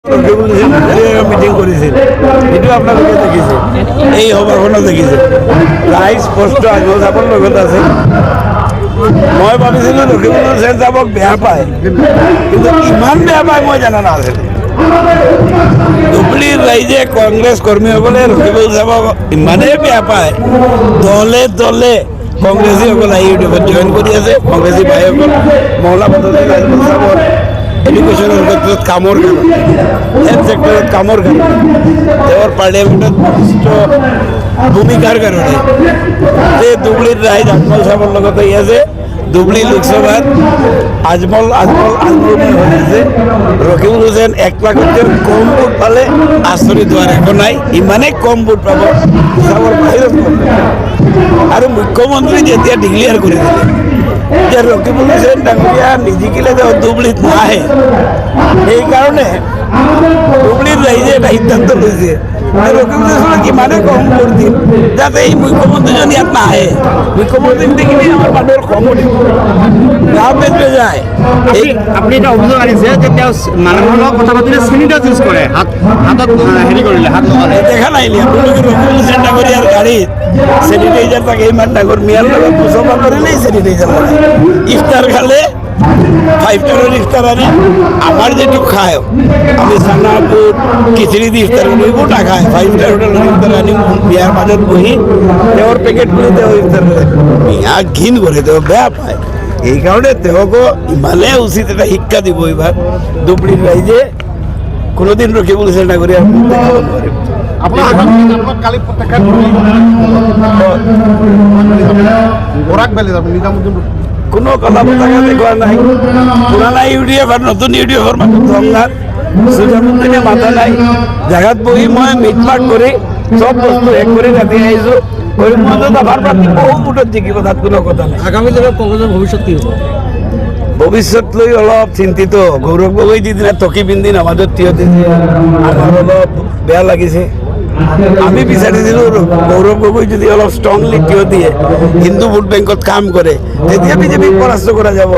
Meeting কৰেছিল এইটো আপোনালোকে দেখিছে, এই সভাখনো দেখিছে, ৰাইজ স্পষ্ট আগৰ যাবৰ লগত আছে। মই ভাবিছিলোঁ লখিমপুৰ চেন যাবক বেয়া পায়, কিন্তু ইমান বেয়া পায় মই জানা নাছিলোঁ। ধুবুৰীৰ ৰাইজে কংগ্ৰেছ কৰ্মীসকলে লখিমপুৰ যাবক ইমানেই বেয়া পায়, দলে দলে কংগ্ৰেছীসকল আহি ইউটিউবত জইন কৰি আছে। কংগ্ৰেছী ভাইসকল মহলা পদ্ধতি চাবৰ এডুকেশ্যনৰ ক্ষেত্ৰত কামৰ কাৰণে, হেল্থ ছেক্টৰত কামৰ কাৰণে, তেওঁৰ পাৰ্লিয়ামেণ্টত বিশিষ্ট ভূমিকাৰ কাৰণে যে ধুবুৰীৰ ৰাইজ আজমল চাবৰ লগত আহি আছে। ধুবুৰী লোকসভাত আজমল হৈ আছে। ৰকিবুল হুছেইন 1 লাখতকৈ কম ভোট পালে আচৰিত হোৱাৰ একো নাই, ইমানেই কম ভোট পাব চাবৰ বাহিৰত। আৰু মুখ্যমন্ত্ৰী যেতিয়া ডিক্লেয়াৰ কৰি দিলে যে ৰকিবুল হুছেইন ডাঙৰীয়া নিজিকিলে ধুবুৰীত নাহে, সেইকাৰণে ধুবুৰীৰ ৰাইজে এটা সিদ্ধান্ত লৈছে ৰকিবুল হুছেইনক ইমানেই কম ভোট দিম যাতে এই মুখ্যমন্ত্ৰীজন ইয়াত নাহে। মুখ্যমন্ত্ৰী দেখিলে আমাৰ মানুহৰ খং উঠিব, গাঁও বেচবে যায়। আপুনি এটা অভিযোগ আনিছে যে তেওঁ মানুহৰ লগত কথা পাতিলে চেনিটাইজ ইউজ কৰে, হাতত হেৰি কৰিলে, হাত লগালে। দেখা নাহিলে আপোনালোকে ৰকিবুল হুছেইন ডাঙৰীয়াৰ গাড়ীত চেনিটাইজাৰ থাকে, ইমান ডাঙৰ মিয়াৰ লগত মুছফা কৰিলেই চেনিটাইজাৰ লগায়। ইফতাৰ খালে 5 ষ্টাৰৰ ইফতাৰ আনে, আমাৰ যিটো খায় আমি চানা বুট খিচিৰি দি ইফতাৰ কৰোঁ, এইবোৰ নাখায়। 5 ষ্টাৰ হোটেলৰ ইফতাৰ আনি বিয়াৰ মাজত বহি তেওঁৰ পেকেট কৰি তেওঁ ইফতাৰ কৰে। বিয়া ঘিণ কৰে, তেওঁ বেয়া পায়। সেইকাৰণে তেওঁকো ইমানেই উচিত এটা শিক্ষা দিব এইবাৰ ধুবুৰীৰ ৰাইজে। কোনোদিন ৰকিবুল হুছেইন ডাঙৰীয়াৰ দেখাব নোৱাৰিব। কোনো কথা পতাকা দেখুওৱা নাই। পুৰণা ইউডিএফ আৰু নতুন ইউডিএফৰ মাজত সংঘাত, সুজামুদ্দিনে মাতা নাই। জেগাত বহি মই মিটমাট কৰি চব বস্তু শেষ কৰি ৰাতি আহিছোঁ। কৰিমগঞ্জত আমাৰ প্ৰাৰ্থী বহু ভোটত জিকিব, তাত কোনো কথা নাই। আগামী দিনত কংগ্ৰেছৰ ভৱিষ্যত কি হ'ব? ভৱিষ্যত লৈ অলপ চিন্তিত। গৌৰৱ গগৈ যিদিনা টকি পিন্ধি নামাজত থিয় দিছে, আমাৰ অলপ বেয়া লাগিছে। আমি বিচাৰিছিলোঁ গৌৰৱ গগৈ যদি অলপ ষ্ট্ৰংলি থিয় দিয়ে, হিন্দু ভোট বেংকত কাম কৰে, তেতিয়া বিজেপিক পৰাস্ত কৰা যাব।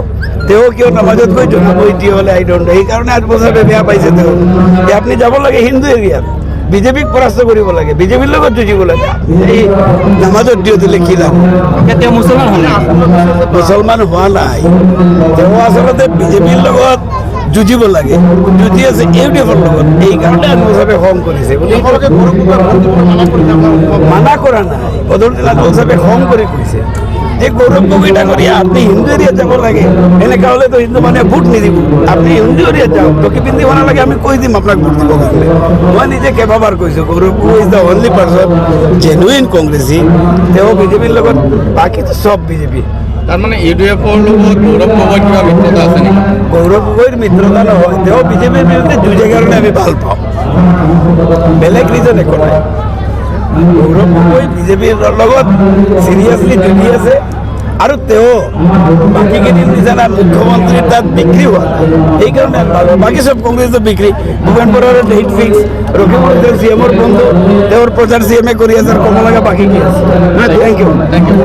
তেওঁ কিয় নামাজত গৈ জনাবই থিয় হ'লে আই ডণ্ট। সেইকাৰণে 8 বছৰতে বেয়া পাইছে তেওঁ। আপুনি যাব লাগে হিন্দু এৰিয়াত, বিজেপিক পৰাস্ত কৰিব লাগে, বিজেপিৰ লগত যুঁজিব লাগে। এই নামাজত থিয় দিলে কি লাভ? তেওঁ মুছলমান হ'লে মুছলমান হোৱা নাই, তেওঁ আচলতে বিজেপিৰ লগত যুঁজিব লাগে, যুঁজি আছে ইউডিএফৰ লগত। এইকাৰণে আজমল খং কৰিছে বুলি মানা কৰা নাই। বদৰুদ্দিন আজমল চাহাবে খং কৰি কৈছে যে গৌৰৱ গগৈ ডাঙৰীয়া আপুনি হিন্দু এৰিয়াত যাব লাগে, এনেকুৱা হ'লেতো হিন্দু মানুহে ভোট নিদিব। আপুনি হিন্দু এৰিয়াত যাওক, টকি পিন্ধিব নালাগে, আমি কৈ দিম আপোনাক ভোট দিবৰ কাৰণে। মই নিজে কেইবাবাৰ কৈছোঁ Gaurav Gogoi is the only person genuine কংগ্ৰেছী। তেওঁ বিজেপিৰ লগত, বাকীটো চব বিজেপি। তাৰমানে ইউডিএফৰ লগত গৌৰৱ গগৈৰ কিবা মিত্ৰতা আছে নেকি? গৌৰৱ গগৈৰ মিত্ৰতা নহয়, তেওঁ বিজেপিৰ বিৰুদ্ধে যুঁজে কাৰণে আমি ভাল পাওঁ, বেলেগ ৰিজন একো নাই। গৌৰৱ গগৈ বিজেপিৰ লগত চিৰিয়াছলি যুঁজি আছে, আৰু তেওঁ বাকীকেইদিন নিজানা মুখ্যমন্ত্ৰীৰ তাত বিক্ৰী হোৱা নাই। সেইকাৰণে বাকী চব কংগ্ৰেছৰ বিক্ৰী। ভূপেন বৰাৰ ডেট ফিক্স, ৰকিবুল হুছেইন CM-ৰ বন্ধু, তেওঁৰ প্ৰচাৰ CM-এ কৰি আছে, ক'ব লগা বাকী কি আছে? Thank U.